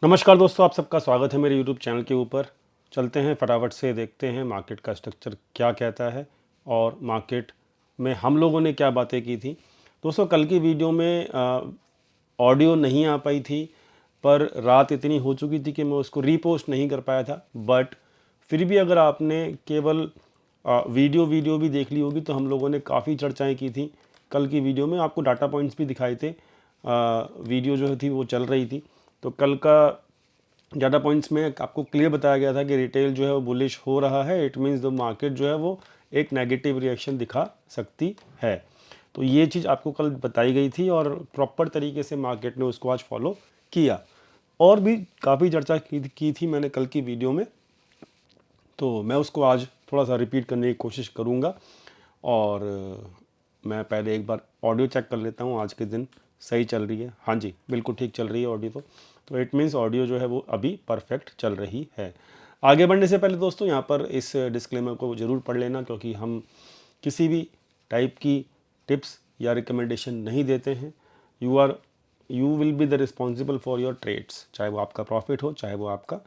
नमस्कार दोस्तों, आप सबका स्वागत है मेरे यूट्यूब चैनल के ऊपर। चलते हैं फटाफट से देखते हैं मार्केट का स्ट्रक्चर क्या कहता है और मार्केट में हम लोगों ने क्या बातें की थी। दोस्तों, कल की वीडियो में ऑडियो नहीं आ पाई थी, पर रात इतनी हो चुकी थी कि मैं उसको रीपोस्ट नहीं कर पाया था। बट फिर भी अगर आपने केवल वीडियो भी देख ली होगी तो हम लोगों ने काफ़ी चर्चाएं की थी। कल की वीडियो में आपको डाटा पॉइंट्स भी दिखाए थे, वीडियो जो थी वो चल रही थी। तो कल का डाटा पॉइंट्स में आपको क्लियर बताया गया था कि रिटेल जो है वो बुलिश हो रहा है। इट मीन्स द मार्केट जो है वो एक नेगेटिव रिएक्शन दिखा सकती है। तो ये चीज़ आपको कल बताई गई थी और प्रॉपर तरीके से मार्केट ने उसको आज फॉलो किया। और भी काफ़ी चर्चा की थी मैंने कल की वीडियो में, तो मैं उसको आज थोड़ा सा रिपीट करने की कोशिश करूँगा। और मैं पहले एक बार ऑडियो चेक कर लेता हूँ आज के दिन सही चल रही है। हाँ जी, बिल्कुल ठीक चल रही है ऑडियो। तो इट मीन्स ऑडियो जो है वो अभी परफेक्ट चल रही है। आगे बढ़ने से पहले दोस्तों यहाँ पर इस डिस्क्लेमर को ज़रूर पढ़ लेना, क्योंकि हम किसी भी टाइप की टिप्स या रिकमेंडेशन नहीं देते हैं। You will be the responsible for your trades, चाहे वो आपका प्रॉफिट हो चाहे वो आपका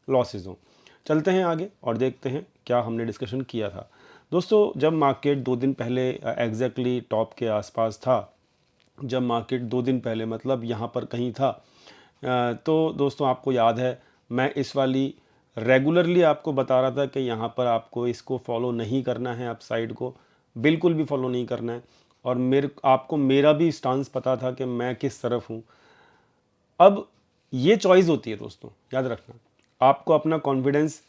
लॉसेज हो। चलते हैं आगे और देखते हैं क्या हमने डिस्कशन किया था। दोस्तों, जब मार्केट 2 दिन पहले एग्जैक्टली टॉप के आसपास था, जब मार्केट 2 दिन पहले मतलब यहाँ पर कहीं था, तो दोस्तों आपको याद है मैं इस वाली रेगुलरली आपको बता रहा था कि यहाँ पर आपको इसको फॉलो नहीं करना है, अपसाइड को बिल्कुल भी फॉलो नहीं करना है। और आपको मेरा भी स्टांस पता था कि मैं किस तरफ हूँ। अब ये चॉइस होती है दोस्तों, याद रखना। आपको अपना कॉन्फिडेंस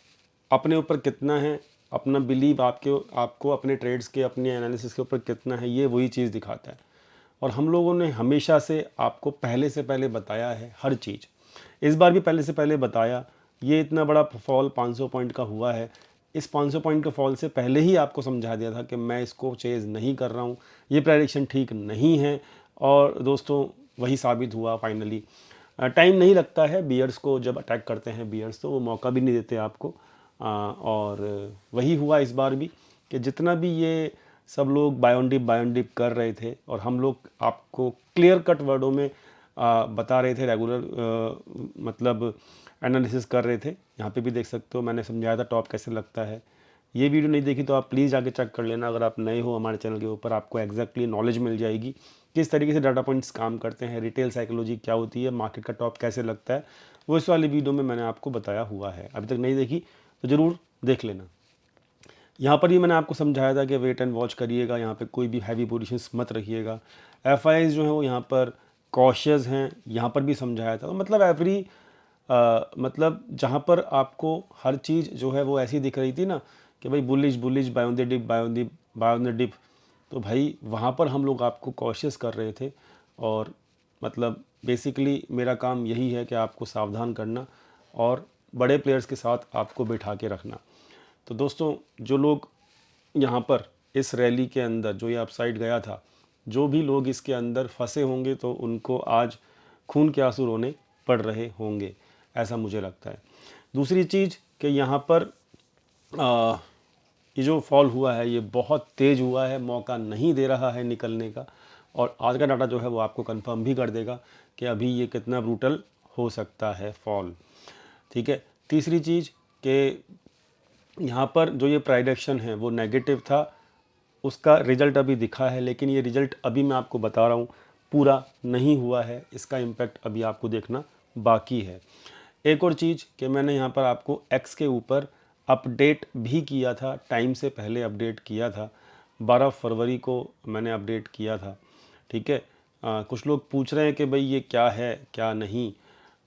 अपने ऊपर कितना है, अपना बिलीव आपको अपने ट्रेड्स के, अपने एनालिसिस के ऊपर कितना है, ये वही चीज़ दिखाता है। और हम लोगों ने हमेशा से आपको पहले से पहले बताया है हर चीज़। इस बार भी पहले से पहले बताया। ये इतना बड़ा फॉल 500 पॉइंट का हुआ है। इस 500 पॉइंट के फॉल से पहले ही आपको समझा दिया था कि मैं इसको चेज़ नहीं कर रहा हूँ, ये प्राइडिक्शन ठीक नहीं है। और दोस्तों वही साबित हुआ फाइनली। टाइम नहीं लगता है बियर्स को, जब अटैक करते हैं बियर्स तो वो मौका भी नहीं देते आपको। और वही हुआ इस बार भी कि जितना भी ये सब लोग बाय ऑन डिप कर रहे थे और हम लोग आपको क्लियर कट वर्डों में बता रहे थे, रेगुलर मतलब एनालिसिस कर रहे थे। यहाँ पे भी देख सकते हो मैंने समझाया था टॉप कैसे लगता है। ये वीडियो नहीं देखी तो आप प्लीज़ जाके चेक कर लेना। अगर आप नए हो हमारे चैनल के ऊपर, आपको एग्जैक्टली नॉलेज मिल जाएगी किस तरीके से डाटा पॉइंट्स काम करते हैं, रिटेल साइकोलॉजी क्या होती है, मार्केट का टॉप कैसे लगता है। वो इस वाली वीडियो में मैंने आपको बताया हुआ है। अभी तक नहीं देखी तो ज़रूर देख लेना। यहाँ पर ही मैंने आपको समझाया था कि वेट एंड वॉच करिएगा, यहाँ पे कोई भी हैवी पोजीशंस मत रखिएगा। एफआईज जो है वो यहाँ पर कॉशियस हैं, यहाँ पर भी समझाया था। तो मतलब मतलब जहाँ पर आपको हर चीज़ जो है वो ऐसी दिख रही थी ना कि भाई bullish bullish, buy on the dip, buy on the dip, तो भाई वहाँ पर हम लोग आपको कॉशियस कर रहे थे। और मतलब बेसिकली मेरा काम यही है कि आपको सावधान करना और बड़े प्लेयर्स के साथ आपको बिठा के रखना। तो दोस्तों, जो लोग यहाँ पर इस रैली के अंदर, जो ये अपसाइड गया था, जो भी लोग इसके अंदर फंसे होंगे तो उनको आज खून के आंसू रोने पड़ रहे होंगे, ऐसा मुझे लगता है। दूसरी चीज़ कि यहाँ पर आ, ये जो फॉल हुआ है ये बहुत तेज़ हुआ है, मौका नहीं दे रहा है निकलने का। और आज का डाटा जो है वो आपको कंफर्म भी कर देगा कि अभी ये कितना ब्रूटल हो सकता है फॉल। ठीक है। तीसरी चीज़ कि यहाँ पर जो ये प्राइडिक्शन है वो नेगेटिव था, उसका रिजल्ट अभी दिखा है, लेकिन ये रिजल्ट अभी मैं आपको बता रहा हूँ पूरा नहीं हुआ है। इसका इम्पैक्ट अभी आपको देखना बाकी है। एक और चीज़ कि मैंने यहाँ पर आपको एक्स के ऊपर अपडेट भी किया था, टाइम से पहले अपडेट किया था। 12 फरवरी को मैंने अपडेट किया था। ठीक है। कुछ लोग पूछ रहे हैं कि भाई ये क्या है क्या नहीं।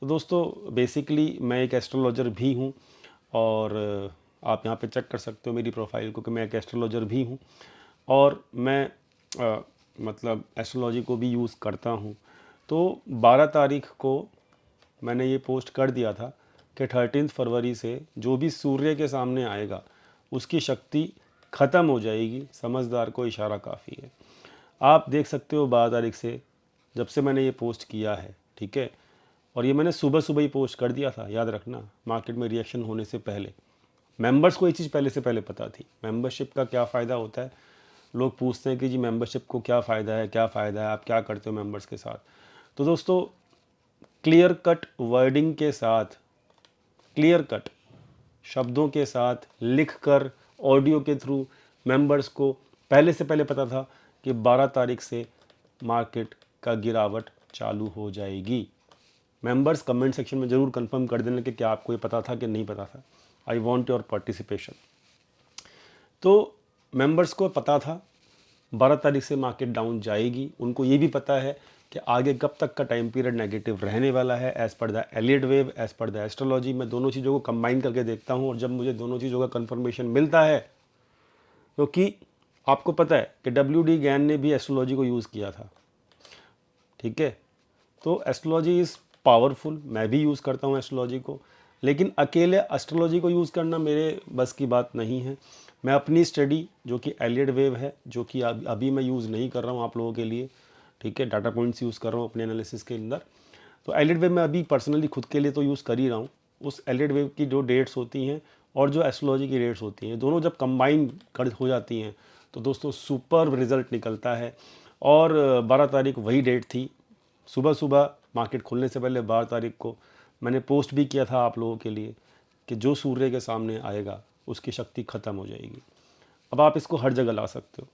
तो दोस्तों बेसिकली मैं एक एस्ट्रोलॉजर भी हूँ और आप यहाँ पे चेक कर सकते हो मेरी प्रोफाइल को कि मैं एक एस्ट्रोलॉजर भी हूँ और मैं मतलब एस्ट्रोलॉजी को भी यूज़ करता हूँ। तो 12 तारीख को मैंने ये पोस्ट कर दिया था कि 13 फरवरी से जो भी सूर्य के सामने आएगा उसकी शक्ति ख़त्म हो जाएगी। समझदार को इशारा काफ़ी है। आप देख सकते हो 12 तारीख से जब से मैंने ये पोस्ट किया है, ठीक है। और ये मैंने सुबह सुबह ही पोस्ट कर दिया था, याद रखना, मार्केट में रिएक्शन होने से पहले। मेंबर्स को ये चीज़ पहले से पहले पता थी। मेंबरशिप का क्या फ़ायदा होता है, लोग पूछते हैं कि जी मेंबरशिप को क्या फ़ायदा है, क्या फ़ायदा है, आप क्या करते हो मेंबर्स के साथ। तो दोस्तों क्लियर कट वर्डिंग के साथ, क्लियर कट शब्दों के साथ लिखकर ऑडियो के थ्रू मेंबर्स को पहले से पहले पता था कि 12 तारीख से मार्केट का गिरावट चालू हो जाएगी। मेंबर्स कमेंट सेक्शन में ज़रूर कंफर्म कर देना कि क्या आपको ये पता था कि नहीं पता था। I want your participation. तो मेंबर्स को पता था 12 तारीख से मार्केट डाउन जाएगी। उनको ये भी पता है कि आगे कब तक का टाइम पीरियड नेगेटिव रहने वाला है as per the Elliott wave, as per the astrology. मैं दोनों चीज़ों को कंबाइन करके देखता हूँ और जब मुझे दोनों चीज़ों का कंफर्मेशन मिलता है, क्योंकि आपको पता है कि WD गैन ने भी एस्ट्रोलॉजी को यूज़ किया था, ठीक है। तो एस्ट्रोलॉजी इज़ पावरफुल, मैं भी यूज़ करता हूँ एस्ट्रोलॉजी को, लेकिन अकेले एस्ट्रोलॉजी को यूज़ करना मेरे बस की बात नहीं है। मैं अपनी स्टडी जो कि एलियट वेव है, जो कि अभी मैं यूज़ नहीं कर रहा हूँ आप लोगों के लिए, ठीक है, डाटा पॉइंट्स यूज़ कर रहा हूँ अपने एनालिसिस के अंदर। तो एलियट वेव मैं अभी पर्सनली खुद के लिए तो यूज़ कर ही रहा हूँ। उस एलियट वेव की जो डेट्स होती हैं और जो एस्ट्रोलॉजी की डेट्स होती हैं, दोनों जब कंबाइन कर हो जाती हैं तो दोस्तों सुपर रिजल्ट निकलता है। और 12 तारीख वही डेट थी। सुबह सुबह मार्केट खुलने से पहले 12 तारीख को मैंने पोस्ट भी किया था आप लोगों के लिए कि जो सूर्य के सामने आएगा उसकी शक्ति ख़त्म हो जाएगी। अब आप इसको हर जगह ला सकते हो।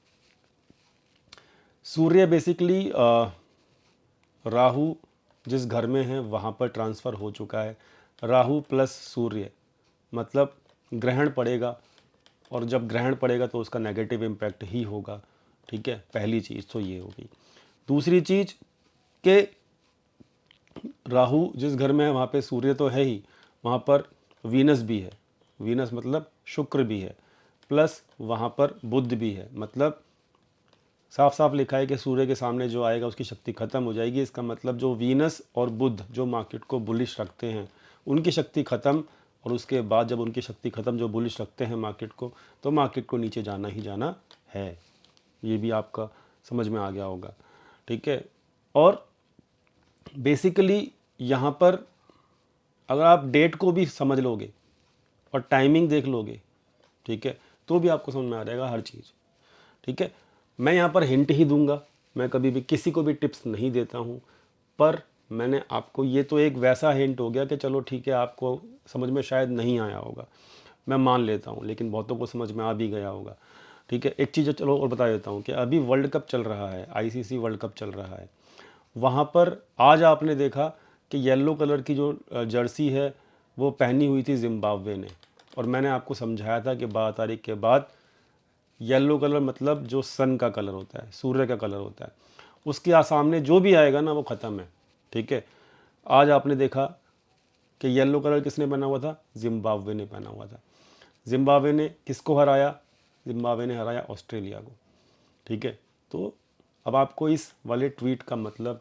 सूर्य बेसिकली राहु जिस घर में है वहाँ पर ट्रांसफ़र हो चुका है। राहु प्लस सूर्य मतलब ग्रहण पड़ेगा, और जब ग्रहण पड़ेगा तो उसका नेगेटिव इम्पैक्ट ही होगा, ठीक है। पहली चीज़ तो ये होगी। दूसरी चीज़ कि राहु जिस घर में है वहाँ पे सूर्य तो है ही, वहाँ पर वीनस भी है। वीनस मतलब शुक्र भी है, प्लस वहाँ पर बुध भी है। मतलब साफ साफ लिखा है कि सूर्य के सामने जो आएगा उसकी शक्ति ख़त्म हो जाएगी। इसका मतलब जो वीनस और बुध जो मार्केट को बुलिश रखते हैं उनकी शक्ति ख़त्म, और उसके बाद जब उनकी शक्ति ख़त्म जो बुलिश रखते हैं मार्केट को, तो मार्केट को नीचे जाना ही जाना है। ये भी आपका समझ में आ गया होगा, ठीक है। और बेसिकली यहाँ पर अगर आप डेट को भी समझ लोगे और टाइमिंग देख लोगे, ठीक है, तो भी आपको समझ में आ जाएगा हर चीज़, ठीक है। मैं यहाँ पर हिंट ही दूंगा, मैं कभी भी किसी को भी टिप्स नहीं देता हूँ, पर मैंने आपको, ये तो एक वैसा हिंट हो गया कि चलो ठीक है आपको समझ में शायद नहीं आया होगा, मैं मान लेता हूँ, लेकिन बहुतों को समझ में आ भी गया होगा, ठीक है। एक चीज़ चलो और बता देता हूँ कि अभी वर्ल्ड कप चल रहा है, ICC वर्ल्ड कप चल रहा है। वहाँ पर आज आपने देखा कि येलो कलर की जो जर्सी है वो पहनी हुई थी जिम्बाब्वे ने, और मैंने आपको समझाया था कि 12 तारीख के बाद येलो कलर मतलब जो सन का कलर होता है, सूर्य का कलर होता है, उसके सामने जो भी आएगा ना वो ख़त्म है, ठीक है। आज आपने देखा कि येलो कलर किसने पहना हुआ था, जिम्बाब्वे ने पहना हुआ था। जिम्बाब्वे ने किसको हराया, जिम्बाब्वे ने हराया ऑस्ट्रेलिया को, ठीक है। तो अब आपको इस वाले ट्वीट का मतलब,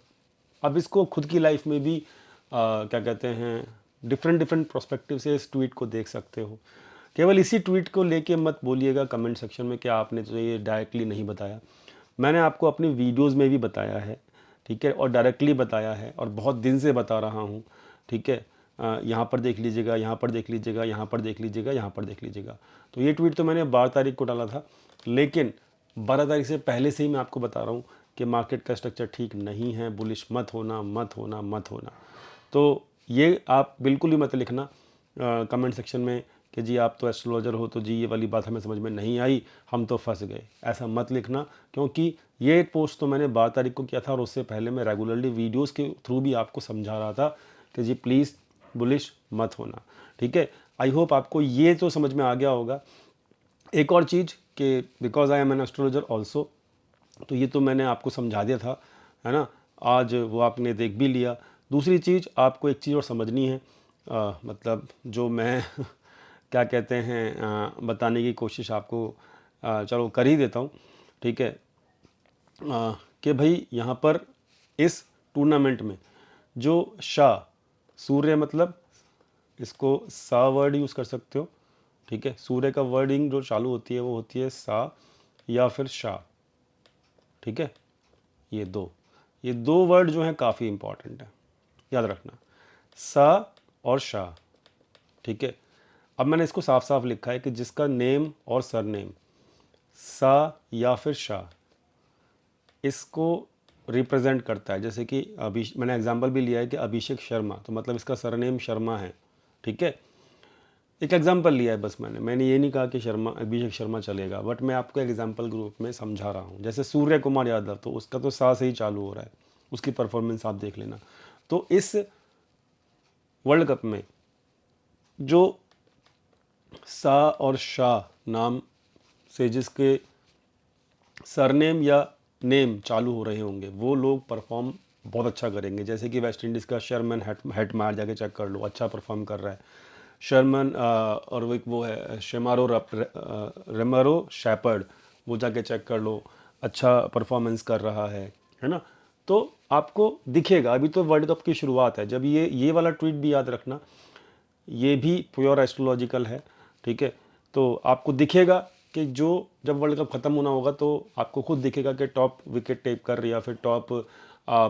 अब इसको खुद की लाइफ में भी क्या कहते हैं, डिफरेंट डिफरेंट प्रोस्पेक्टिव से इस ट्वीट को देख सकते हो। केवल इसी ट्वीट को लेके मत बोलिएगा कमेंट सेक्शन में कि आपने तो ये डायरेक्टली नहीं बताया। मैंने आपको अपनी वीडियोस में भी बताया है, ठीक है, और डायरेक्टली बताया है, और बहुत दिन से बता रहा हूँ, ठीक है। यहाँ पर देख लीजिएगा, यहाँ पर देख लीजिएगा, यहाँ पर देख लीजिएगा, यहाँ पर देख लीजिएगा। तो ये ट्वीट तो मैंने 12 तारीख को डाला था, लेकिन 12 तारीख से पहले से ही मैं आपको बता रहा हूँ कि मार्केट का स्ट्रक्चर ठीक नहीं है, बुलिश मत होना, मत होना, मत होना। तो ये आप बिल्कुल ही मत लिखना कमेंट सेक्शन में कि जी आप तो एस्ट्रोलॉजर हो तो जी ये वाली बात हमें समझ में नहीं आई, हम तो फंस गए। ऐसा मत लिखना, क्योंकि ये पोस्ट तो मैंने 12 तारीख को किया था, और उससे पहले मैं रेगुलरली वीडियोस के थ्रू भी आपको समझा रहा था कि जी प्लीज़ बुलिश मत होना, ठीक है। आई होप आपको ये तो समझ में आ गया होगा। एक और चीज़ कि because I am an astrologer also, तो ये तो मैंने आपको समझा दिया था, है ना, आज वो आपने देख भी लिया। दूसरी चीज़ आपको एक चीज़ और समझनी है, मतलब जो मैं क्या कहते हैं बताने की कोशिश आपको चलो कर ही देता हूँ, ठीक है। कि भाई यहाँ पर इस टूर्नामेंट में जो शाह, सूर्य मतलब इसको सा वर्ड यूज़ कर सकते हो, ठीक है। सूर्य का वर्डिंग जो चालू होती है वो होती है सा या फिर शाह, ठीक है। ये दो वर्ड जो हैं काफ़ी इंपॉर्टेंट है, याद रखना, सा और शाह, ठीक है। अब मैंने इसको साफ साफ लिखा है कि जिसका नेम और सरनेम सा या फिर शाह, इसको रिप्रेजेंट करता है। जैसे कि मैंने एग्जांपल भी लिया है कि अभिषेक शर्मा, तो मतलब इसका सरनेम शर्मा है, ठीक है। एक एग्जांपल लिया है बस मैंने ये नहीं कहा कि शर्मा अभिषेक शर्मा चलेगा, बट मैं आपको एग्जांपल के रूप में समझा रहा हूँ। जैसे सूर्य कुमार यादव, तो उसका तो सा से ही चालू हो रहा है, उसकी परफॉर्मेंस आप देख लेना। तो इस वर्ल्ड कप में जो सा और शाह नाम से जिसके सरनेम या नेम चालू हो रहे होंगे, वो लोग परफॉर्म बहुत अच्छा करेंगे। जैसे कि वेस्ट इंडीज़ का शर्मन हेटमायर जाके चेक कर लो, अच्छा परफॉर्म कर रहा है। शर्मन और वो है शेमारो रेमरो शेपर्ड, वो जाके चेक कर लो, अच्छा परफॉर्मेंस कर रहा है ना। तो आपको दिखेगा, अभी तो वर्ल्ड कप की शुरुआत है। जब ये वाला ट्वीट भी याद रखना, ये भी प्योर एस्ट्रोलॉजिकल है, ठीक है। तो आपको दिखेगा कि जब वर्ल्ड कप ख़त्म होना होगा तो आपको खुद दिखेगा कि टॉप विकेट टेक कर या फिर टॉप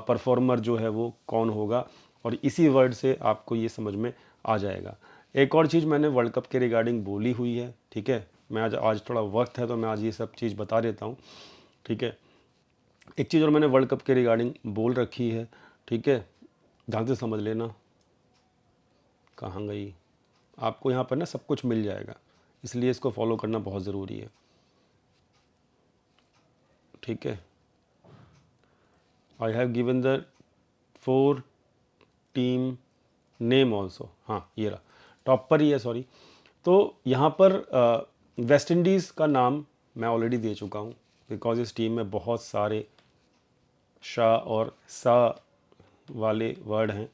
परफॉर्मर जो है वो कौन होगा, और इसी वर्ड से आपको ये समझ में आ जाएगा। एक और चीज़ मैंने वर्ल्ड कप के रिगार्डिंग बोली हुई है, ठीक है। मैं आज थोड़ा वक्त है तो मैं आज ये सब चीज़ बता देता हूँ, ठीक है। एक चीज़ और मैंने वर्ल्ड कप के रिगार्डिंग बोल रखी है, ठीक है, ध्यान से समझ लेना। कहाँ गई? आपको यहाँ पर ना सब कुछ मिल जाएगा, इसलिए इसको फॉलो करना बहुत ज़रूरी है, ठीक है। I have given the 4 team name also, हाँ ये रहा, टॉप पर ही है, सॉरी। तो यहाँ पर वेस्ट इंडीज़ का नाम मैं ऑलरेडी दे चुका हूँ, बिकॉज इस टीम में बहुत सारे शाह और सा वाले वर्ड हैं,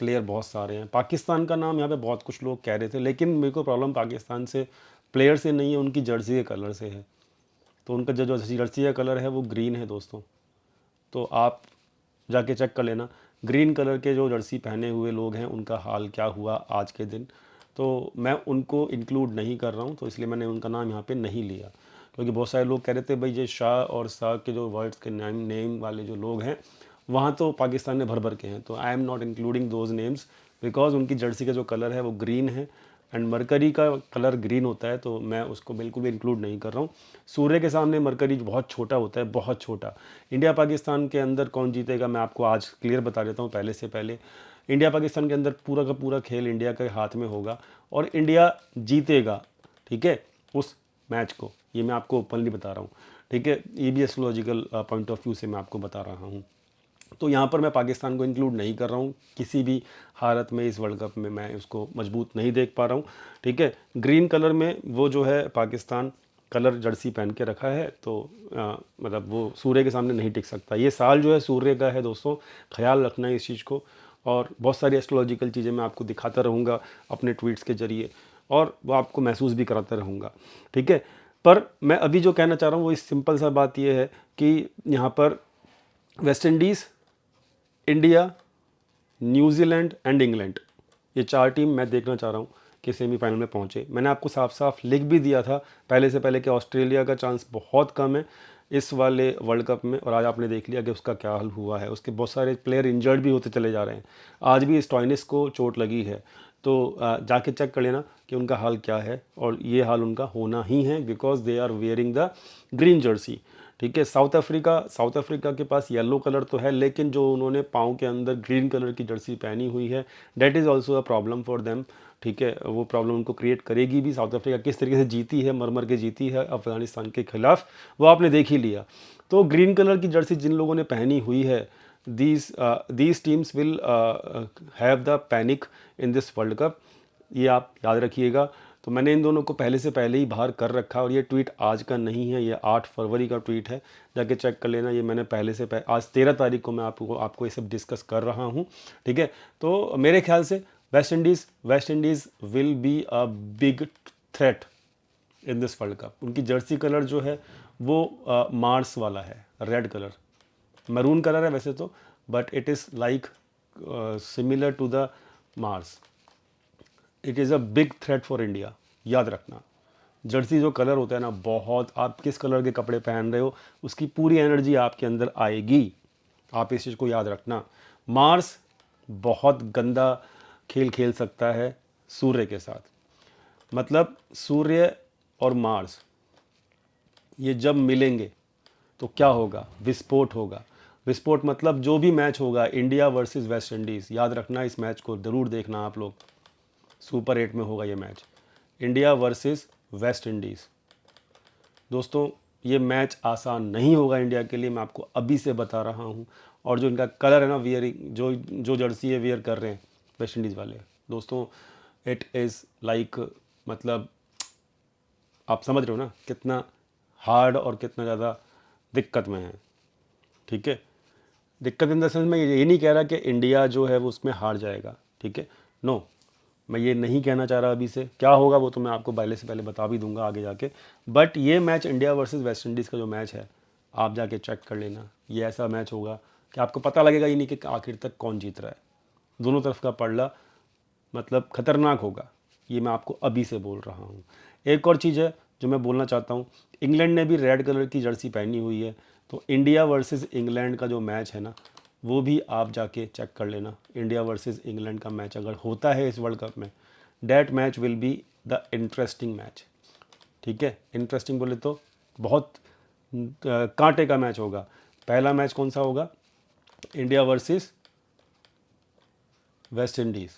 प्लेयर बहुत सारे हैं। पाकिस्तान का नाम यहाँ पे बहुत कुछ लोग कह रहे थे, लेकिन मेरे को प्रॉब्लम पाकिस्तान से प्लेयर से नहीं है, उनकी जर्सी के कलर से है। तो उनका जो जर्सी का कलर है वो ग्रीन है दोस्तों, तो आप जाके चेक कर लेना ग्रीन कलर के जो जर्सी पहने हुए लोग हैं उनका हाल क्या हुआ आज के दिन। तो मैं उनको इंक्लूड नहीं कर रहा हूँ, तो इसलिए मैंने उनका नाम यहाँ पे नहीं लिया, क्योंकि बहुत सारे लोग कह रहे थे भाई ये शाह और सा के जो वर्ड्स के नेम वाले जो लोग हैं वहाँ तो पाकिस्तान में भर भर के हैं, तो I am not including those names, because उनकी जर्सी का जो कलर है वो ग्रीन है, एंड मरकरी का कलर ग्रीन होता है, तो मैं उसको बिल्कुल भी इंक्लूड नहीं कर रहा हूँ। सूर्य के सामने मरकरी बहुत छोटा होता है, बहुत छोटा। इंडिया पाकिस्तान के अंदर कौन जीतेगा मैं आपको आज क्लियर बता देता हूँ। पहले से पहले इंडिया पाकिस्तान के अंदर पूरा का पूरा खेल इंडिया के हाथ में होगा और इंडिया जीतेगा, ठीक है, उस मैच को। ये मैं आपको ओपनली बता रहा हूँ, ठीक है। ये भी एस्ट्रोलॉजिकल पॉइंट ऑफ व्यू से मैं आपको बता रहा हूँ। तो यहाँ पर मैं पाकिस्तान को इंक्लूड नहीं कर रहा हूँ किसी भी हालत में, इस वर्ल्ड कप में मैं उसको मजबूत नहीं देख पा रहा हूँ, ठीक है। ग्रीन कलर में वो जो है पाकिस्तान कलर जर्सी पहन के रखा है, तो मतलब वो सूर्य के सामने नहीं टिक सकता। ये साल जो है सूर्य का है दोस्तों, ख्याल रखना है इस चीज़ को। और बहुत सारी एस्ट्रोलॉजिकल चीज़ें मैं आपको दिखाता रहूँगा अपने ट्वीट्स के ज़रिए, और वो आपको महसूस भी कराता रहूँगा, ठीक है। पर मैं अभी जो कहना चाह रहा हूँ वो इस सिंपल सा बात ये है कि यहाँ पर West Indies, India, New Zealand and England, ये 4 टीम मैं देखना चाह रहा हूँ कि सेमीफाइनल में पहुँचे। मैंने आपको साफ साफ लिख भी दिया था पहले से पहले कि ऑस्ट्रेलिया का चांस बहुत कम है इस वाले वर्ल्ड कप में, और आज आपने देख लिया कि उसका क्या हाल हुआ है। उसके बहुत सारे प्लेयर इंजर्ड भी होते चले जा रहे हैं। आज भी स्टॉइनिस को चोट लगी है, तो जाके चेक कर लेना कि उनका हाल क्या है, और ये हाल उनका होना ही है because they are wearing the green jersey, ठीक है। साउथ अफ्रीका के पास येलो कलर तो है, लेकिन जो उन्होंने पाँव के अंदर ग्रीन कलर की जर्सी पहनी हुई है, that is also a problem for them, ठीक है। वो प्रॉब्लम उनको क्रिएट करेगी भी। साउथ अफ्रीका किस तरीके से जीती है, मर के जीती है अफगानिस्तान के खिलाफ, वो आपने देख ही लिया। तो ग्रीन कलर की जर्सी जिन लोगों ने पहनी हुई है, these teams will have the panic in this world cup, ये आप याद रखिएगा। तो मैंने इन दोनों को पहले से पहले ही बाहर कर रखा, और ये ट्वीट आज का नहीं है, ये 8 फरवरी का ट्वीट है, जाके चेक कर लेना। ये मैंने पहले से आज 13 तारीख को मैं आपको ये सब डिस्कस कर रहा हूँ, ठीक है। तो मेरे ख्याल से West Indies will be a big threat in this world cup. उनकी जर्सी कलर जो है वो मार्स वाला है, रेड कलर, मैरून कलर है वैसे तो, but it is like similar to the Mars. It is a big threat for India, याद रखना। जर्सी जो कलर होता है ना, बहुत, आप किस कलर के कपड़े पहन रहे हो उसकी पूरी एनर्जी आपके अंदर आएगी, आप इस चीज़ को याद रखना। मार्स बहुत गंदा खेल खेल सकता है सूर्य के साथ, मतलब सूर्य और मार्स ये जब मिलेंगे तो क्या होगा, विस्फोट होगा। विस्फोट मतलब जो भी मैच होगा इंडिया वर्सेस वेस्ट इंडीज़, याद रखना इस मैच को ज़रूर देखना आप लोग, सुपर 8 में होगा ये match, India versus West Indies. दोस्तों ये मैच आसान नहीं होगा इंडिया के लिए, मैं आपको अभी से बता रहा हूँ। और जो इनका कलर है ना, वियरिंग जो जो जर्सी है वियर कर रहे हैं वेस्ट इंडीज़ वाले, दोस्तों इट इज़ लाइक, मतलब आप समझ रहे हो ना कितना हार्ड और कितना ज़्यादा दिक्कत में है। ठीक है, दिक्कत इन द सेंस, मैं ये नहीं कह रहा कि इंडिया जो है वो उसमें हार जाएगा, ठीक है, नो, मैं ये नहीं कहना चाह रहा। अभी से क्या होगा वो तो मैं आपको पहले से पहले बता भी दूंगा आगे जाके। बट ये match India versus West Indies का जो मैच है, आप जाके चेक कर लेना, ये ऐसा मैच होगा कि आपको पता लगेगा ही नहीं कि आखिर तक कौन जीत रहा है। दोनों तरफ का पलड़ा मतलब खतरनाक होगा, ये मैं आपको अभी से बोल रहा हूँ। एक और चीज़ है जो मैं बोलना चाहता हूँ, इंग्लैंड ने भी रेड कलर की जर्सी पहनी हुई है, तो इंडिया वर्सेस इंग्लैंड का जो मैच है ना, वो भी आप जाके चेक कर लेना। इंडिया वर्सेस इंग्लैंड का मैच अगर होता है इस वर्ल्ड कप में, that match will be the interesting match. ठीक है, इंटरेस्टिंग बोले तो बहुत कांटे का मैच होगा। पहला मैच कौन सा होगा? India versus West Indies.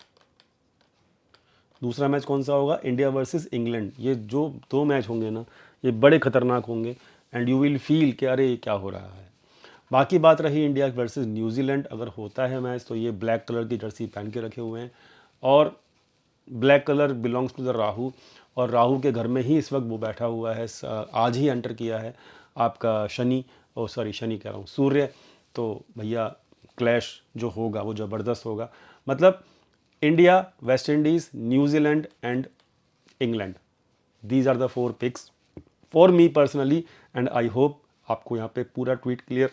दूसरा मैच कौन सा होगा? India versus England. ये जो दो मैच होंगे ना, ये बड़े खतरनाक होंगे एंड यू विल फील कि अरे ये क्या हो रहा है। बाकी बात रही इंडिया वर्सेस न्यूजीलैंड, अगर होता है मैच तो ये ब्लैक कलर की जर्सी पहन के रखे हुए हैं और black colour belongs to the Rahu, और राहु के घर में ही इस वक्त वो बैठा हुआ है। आज ही एंटर किया है आपका शनि, ओ सॉरी शनि कह रहा हूँ, सूर्य। तो भैया क्लैश जो होगा वो ज़बरदस्त होगा। मतलब India, West Indies, New Zealand and England, these are the 4 picks for me personally, and I hope आपको यहाँ पे पूरा ट्वीट क्लियर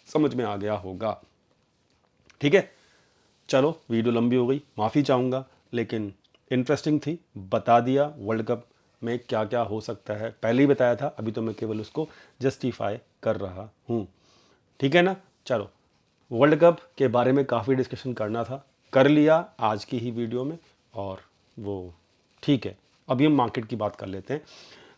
समझ में आ गया होगा। ठीक है, चलो वीडियो लंबी हो गई, माफ़ी चाहूँगा, लेकिन इंटरेस्टिंग थी, बता दिया वर्ल्ड कप में क्या क्या हो सकता है, पहले ही बताया था, अभी तो मैं केवल उसको जस्टिफाई कर रहा हूँ। ठीक है ना, चलो वर्ल्ड कप के बारे में काफ़ी डिस्कशन करना था, कर लिया आज की ही वीडियो में, और वो ठीक है। अभी हम मार्केट की बात कर लेते हैं।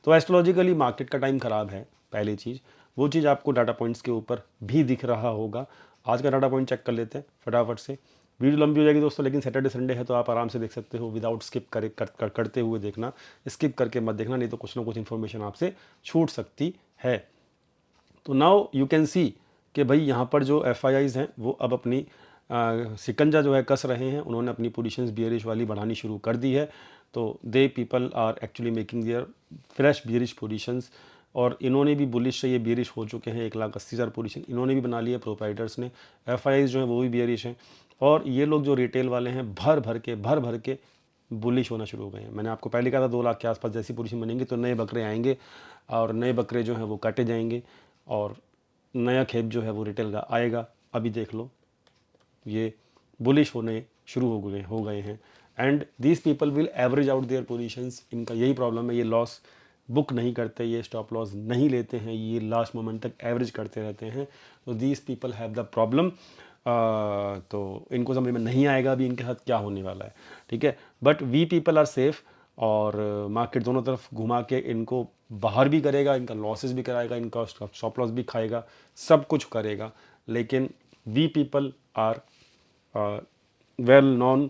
तो एस्ट्रोलॉजिकली मार्केट का टाइम ख़राब है, पहली चीज़। वो चीज़ आपको डाटा पॉइंट्स के ऊपर भी दिख रहा होगा। आज का डाटा पॉइंट चेक कर लेते हैं फटाफट से। वीडियो लंबी हो जाएगी दोस्तों, लेकिन सैटरडे संडे है तो आप आराम से देख सकते हो, विदाउट स्किप करते हुए देखना, स्किप करके मत देखना, नहीं तो कुछ ना कुछ इन्फॉर्मेशन आपसे छूट सकती है। तो नाउ यू कैन सी कि भाई यहाँ पर जो FIIs हैं वो अब अपनी सिकंजा जो है कस रहे हैं, उन्होंने अपनी पोजीशंस बियरिश वाली बढ़ानी शुरू कर दी है। तो they people are actually making their fresh bearish positions, और इन्होंने भी बुलिश से ये बियरिश हो चुके हैं, 1,80,000 पोजीशन इन्होंने भी बना ली है प्रोप्राइटर्स ने। FIIs जो हैं वो भी बियरिश हैं, और ये लोग जो रिटेल वाले हैं भर भर के बुलिश होना शुरू हो गए हैं। मैंने आपको पहले कहा था 2 लाख के आसपास जैसी पोजीशन बनेंगी तो नए बकरे आएंगे, और नए बकरे जो हैं वो काटे जाएंगे, और नया खेप जो है वो रिटेल का आएगा। अभी देख लो ये बुलिश होने शुरू हो गए हैं, and these people will average out their positions. इनका यही प्रॉब्लम है, ये लॉस बुक नहीं करते, ये स्टॉप लॉस नहीं लेते हैं, ये लास्ट मोमेंट तक एवरेज करते रहते हैं। तो these people have the problem. तो इनको समझ में नहीं आएगा अभी इनके साथ क्या होने वाला है। ठीक है, but we people are safe, और मार्केट दोनों तरफ घुमा के इनको बाहर भी करेगा, इनका लॉसेस भी कराएगा, इनका स्टॉप लॉस भी खाएगा, सब कुछ करेगा। लेकिन we people are well known,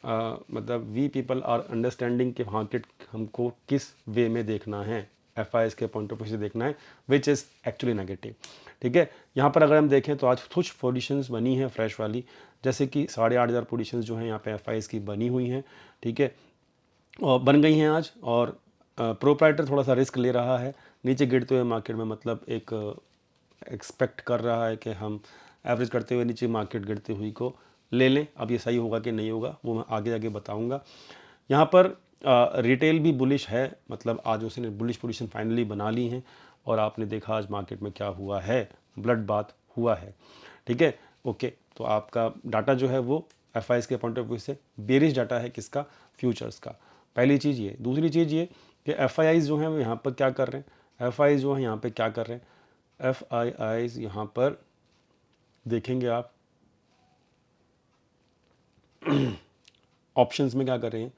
मतलब वी पीपल आर अंडरस्टैंडिंग कि मार्केट हमको किस वे में देखना है, FIs के पॉइंट ऑफ व्यू से देखना है, विच इज़ एक्चुअली नेगेटिव। ठीक है, यहाँ पर अगर हम देखें तो आज कुछ पोजीशंस बनी हैं फ्रेश वाली, जैसे कि 8,500 पोजीशंस जो हैं यहाँ पे FIs की बनी हुई हैं। ठीक है, और बन गई हैं आज, और प्रोप्राइटर थोड़ा सा रिस्क ले रहा है नीचे गिरते हुए मार्केट में, मतलब एक एक्सपेक्ट कर रहा है कि हम एवरेज करते हुए नीचे मार्केट गिरती हुई को ले लें। अब ये सही होगा कि नहीं होगा वो मैं आगे आगे बताऊंगा। यहाँ पर रिटेल भी बुलिश है, मतलब आज उसने बुलिश पोजीशन फाइनली बना ली हैं, और आपने देखा आज मार्केट में क्या हुआ है, ब्लड बाथ हुआ है। ठीक है, ओके, तो आपका डाटा जो है वो FIs के पॉइंट ऑफ व्यू से बेरिश डाटा है, किसका? फ्यूचर्स का। पहली चीज़ ये। दूसरी चीज़ ये कि FIs जो हैं वो यहाँ पर क्या कर रहे हैं, FIs जो हैं यहाँ पे क्या कर रहे हैं, FIs यहाँ पर देखेंगे आप ऑप्शंस में क्या कर रहे हैं,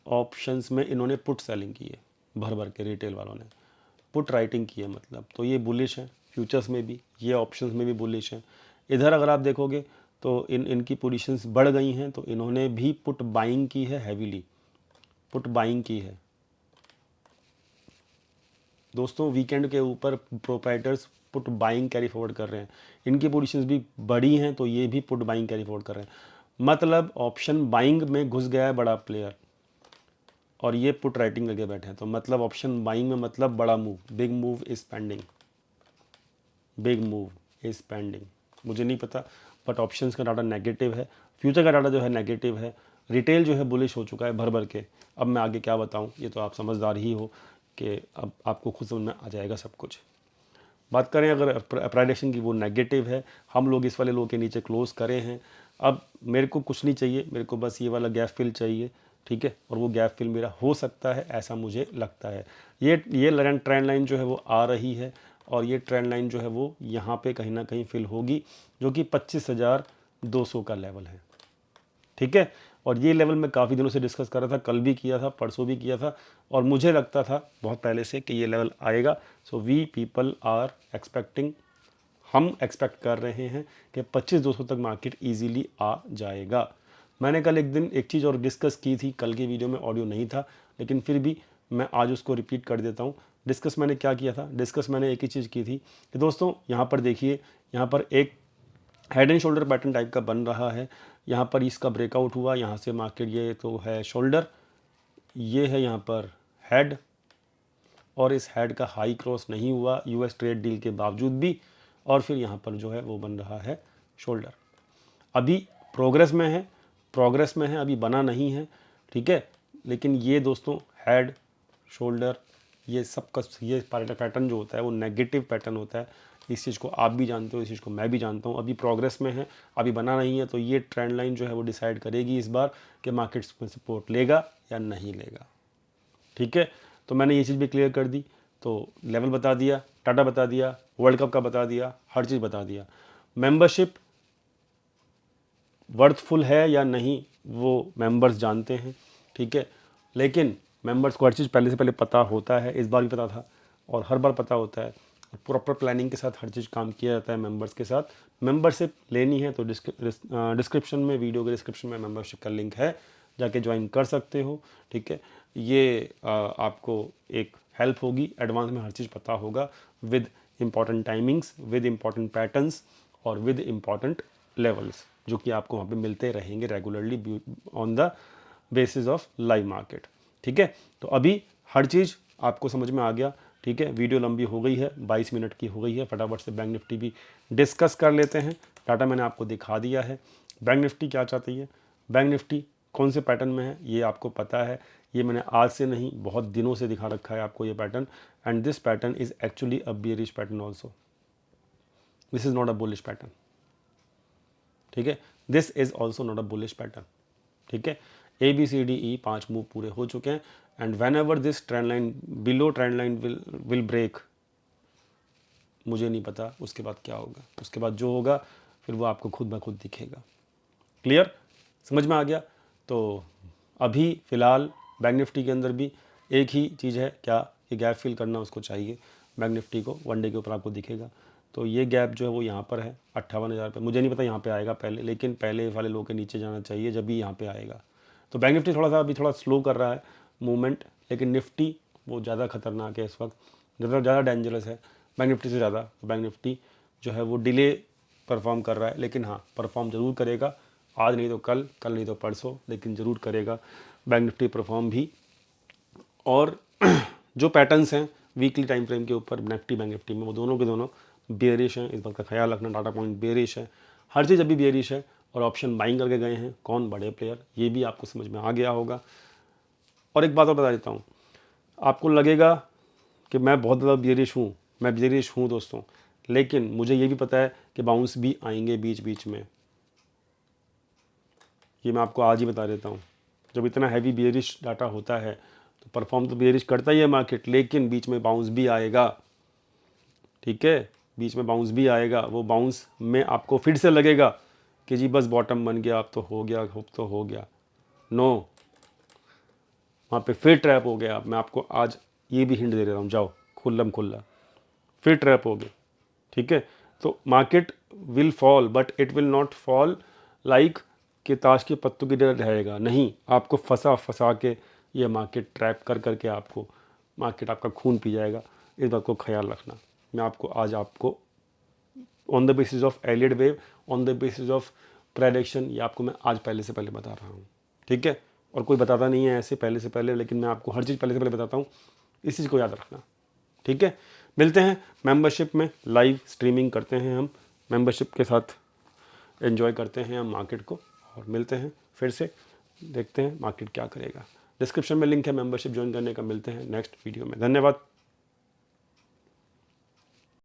ऑप्शंस में इन्होंने पुट सेलिंग की है, भर भर के रिटेल वालों ने पुट राइटिंग की है, मतलब तो ये बुलिश है, फ्यूचर्स में भी, ये ऑप्शंस में भी बुलिश हैं। इधर अगर आप देखोगे तो इनकी पोजीशंस बढ़ गई हैं, तो इन्होंने भी पुट बाइंग की है, हैवीली पुट बाइंग की है दोस्तों। वीकेंड के ऊपर proprietors put buying carry forward कर रहे हैं, इनकी पोजीशंस भी बड़ी हैं, तो ये भी पुट बाइंग कैरी फॉरवर्ड कर रहे हैं। मतलब ऑप्शन बाइंग में घुस गया है बड़ा प्लेयर और ये पुट राइटिंग लगे बैठे हैं, तो मतलब ऑप्शन बाइंग में मतलब बड़ा move, big move is pending, big move is pending. मुझे नहीं पता, बट ऑप्शंस का डाटा नेगेटिव है, फ्यूचर का डाटा जो है नेगेटिव है, रिटेल जो है बुलिश हो चुका है भर भर के। अब मैं आगे क्या बताऊं, ये तो आप समझदार ही हो कि अब आपको खुद समझ में आ जाएगा सब कुछ। बात करें अगर प्राइडेशन की, वो नेगेटिव है, हम लोग इस वाले लो के नीचे क्लोज करे हैं। अब मेरे को कुछ नहीं चाहिए, मेरे को बस ये वाला गैप फिल चाहिए, ठीक है, और वो गैप फिल मेरा हो सकता है, ऐसा मुझे लगता है। ये ट्रेंड लाइन जो है वो आ रही है, और ये ट्रेंड लाइन जो है वो यहाँ पे कहीं ना कहीं फिल होगी, जो कि 25,200 का लेवल है, ठीक है। और ये लेवल मैं काफ़ी दिनों से डिस्कस कर रहा था, कल भी किया था, परसों भी किया था, और मुझे लगता था बहुत पहले से कि ये लेवल आएगा। So we people are expecting, हम एक्सपेक्ट कर रहे हैं कि 25,200 तक मार्केट इजीली आ जाएगा। मैंने कल एक दिन एक चीज़ और डिस्कस की थी, कल की वीडियो में ऑडियो नहीं था, लेकिन फिर भी मैं आज उसको रिपीट कर देता हूँ। डिस्कस मैंने क्या किया था, डिस्कस मैंने एक ही चीज़ की थी कि दोस्तों यहाँ पर देखिए, यहाँ पर एक head and shoulder pattern type का बन रहा है, यहाँ पर इसका ब्रेकआउट हुआ, यहाँ से मार्केट, ये तो है शोल्डर, ये है यहाँ पर हेड, और इस हेड का हाई क्रॉस नहीं हुआ यूएस ट्रेड डील के बावजूद भी, और फिर यहाँ पर जो है वो बन रहा है शोल्डर। अभी प्रोग्रेस में है, प्रोग्रेस में है, अभी बना नहीं है, ठीक है। लेकिन ये दोस्तों हेड, शोल्डर, ये सब का ये पैटर्न जो होता है वो नेगेटिव पैटर्न होता है। इस चीज़ को आप भी जानते हो, इस चीज़ को मैं भी जानता हूँ। अभी प्रोग्रेस में है, अभी बना नहीं है, तो ये ट्रेंड लाइन जो है वो डिसाइड करेगी इस बार कि मार्केट्स में सपोर्ट लेगा या नहीं लेगा, ठीक है। तो मैंने ये चीज़ भी क्लियर कर दी, तो लेवल बता दिया, टाटा बता दिया, वर्ल्ड कप का बता दिया, हर चीज़ बता दिया। मेंबरशिप वर्थफुल है या नहीं वो मेंबर्स जानते हैं, ठीक है। लेकिन मेंबर्स को हर चीज़ पहले से पहले पता होता है, इस बार भी पता था और हर बार पता होता है। प्रॉपर प्लानिंग के साथ हर चीज़ काम किया जाता है मेंबर्स के साथ। मेंबरशिप लेनी है तो डिस्क्रिप्शन में, वीडियो के डिस्क्रिप्शन में मेंबरशिप का लिंक है, जाके ज्वाइन कर सकते हो, ठीक है। ये आपको एक हेल्प होगी, एडवांस में हर चीज़ पता होगा, with important timings, with important patterns और विद इम्पॉर्टेंट लेवल्स, जो कि आपको वहाँ पे मिलते रहेंगे regularly on the basis of live market, ठीक है। तो अभी हर चीज़ आपको समझ में आ गया, ठीक है। वीडियो लंबी हो गई है, 22 मिनट की हो गई है, फटाफट से बैंक निफ्टी भी डिस्कस कर लेते हैं। डाटा मैंने आपको दिखा दिया है, बैंक निफ्टी क्या चाहती है, बैंक निफ्टी कौन से पैटर्न में है ये आपको पता है। ये मैंने आज से नहीं, बहुत दिनों से दिखा रखा है आपको ये pattern, and this pattern is actually a bearish pattern also, this is not a bullish pattern, ठीक है। This is also not a bullish pattern, ठीक है। A B C D E 5 move पूरे हो चुके हैं, and whenever this trend line below trend line will break, मुझे नहीं पता उसके बाद क्या होगा, उसके बाद जो होगा फिर वो आपको खुद ब खुद दिखेगा। क्लियर, समझ में आ गया। तो अभी फ़िलहाल बैंक निफ्टी के अंदर भी एक ही चीज़ है, क्या कि गैप फिल करना उसको चाहिए। बैंक निफ्टी को वन डे के ऊपर आपको दिखेगा, तो ये गैप जो है वो यहाँ पर है 58,000 पे। मुझे नहीं पता यहाँ पे आएगा पहले, लेकिन पहले वाले लो के नीचे जाना चाहिए जब भी यहाँ पे आएगा। तो बैंक निफ्टी थोड़ा सा अभी थोड़ा स्लो कर रहा है मूवमेंट, लेकिन निफ्टी वो ज़्यादा खतरनाक है इस वक्त, ज़्यादा डेंजरस है बैंक निफ्टी से ज़्यादा। बैंक निफ्टी जो है वो डिले परफॉर्म कर रहा है, लेकिन हाँ परफॉर्म ज़रूर करेगा, आज नहीं तो कल, कल नहीं तो परसों, लेकिन ज़रूर करेगा बैंक निफ्टी परफॉर्म भी। और जो पैटर्न्स हैं वीकली टाइम फ्रेम के ऊपर निफ्टी बैंक निफ्टी में, वो दोनों के दोनों बेयरिश हैं, इस बात का ख्याल रखना। डाटा पॉइंट बेयरिश है, हर चीज़ अभी बेयरिश है, और ऑप्शन बाइंग करके गए हैं कौन, बड़े प्लेयर, ये भी आपको समझ में आ गया होगा। और एक बात और बता देता हूँ, आपको लगेगा कि मैं बहुत ज़्यादा बेयरिश हूँ, मैं बेयरिश हूँ दोस्तों, लेकिन मुझे ये भी पता है कि बाउंस भी आएंगे बीच बीच में, ये मैं आपको आज ही बता देता हूँ। जब इतना हैवी बेयरिश डाटा होता है तो परफॉर्म तो बेयरिश करता ही है मार्केट, लेकिन बीच में बाउंस भी आएगा, ठीक है, बीच में बाउंस भी आएगा। वो बाउंस में आपको फिर से लगेगा कि जी बस बॉटम बन गया, अब तो हो गया, अब तो हो गया, नो, वहाँ पे फिर ट्रैप हो गया। मैं आपको आज ये भी हिंट दे रहा हूँ, जाओ खुल्लम खुल्ला, फिर ट्रैप हो गया, ठीक है। तो market will fall but it will not fall like कि ताश के पत्तों की तरह रहेगा, नहीं, आपको फंसा फंसा के ये मार्केट ट्रैप कर करके आपको मार्केट आपका खून पी जाएगा। इस बात को ख्याल रखना। मैं आपको on the basis of Elliott wave, on the basis of prediction, ये आपको मैं आज पहले से पहले बता रहा हूँ, ठीक है। और कोई बताता नहीं है ऐसे पहले से पहले, लेकिन मैं आपको हर चीज़ पहले से पहले बताता हूँ, इस चीज़ को याद रखना, ठीक है। मिलते हैं मेंबरशिप में, लाइव स्ट्रीमिंग करते हैं हम, मेंबरशिप के साथ एंजॉय करते हैं हम मार्केट को, और मिलते हैं फिर से, देखते हैं मार्केट क्या करेगा। डिस्क्रिप्शन में लिंक है मेंबरशिप ज्वाइन करने का। मिलते हैं नेक्स्ट वीडियो में। धन्यवाद।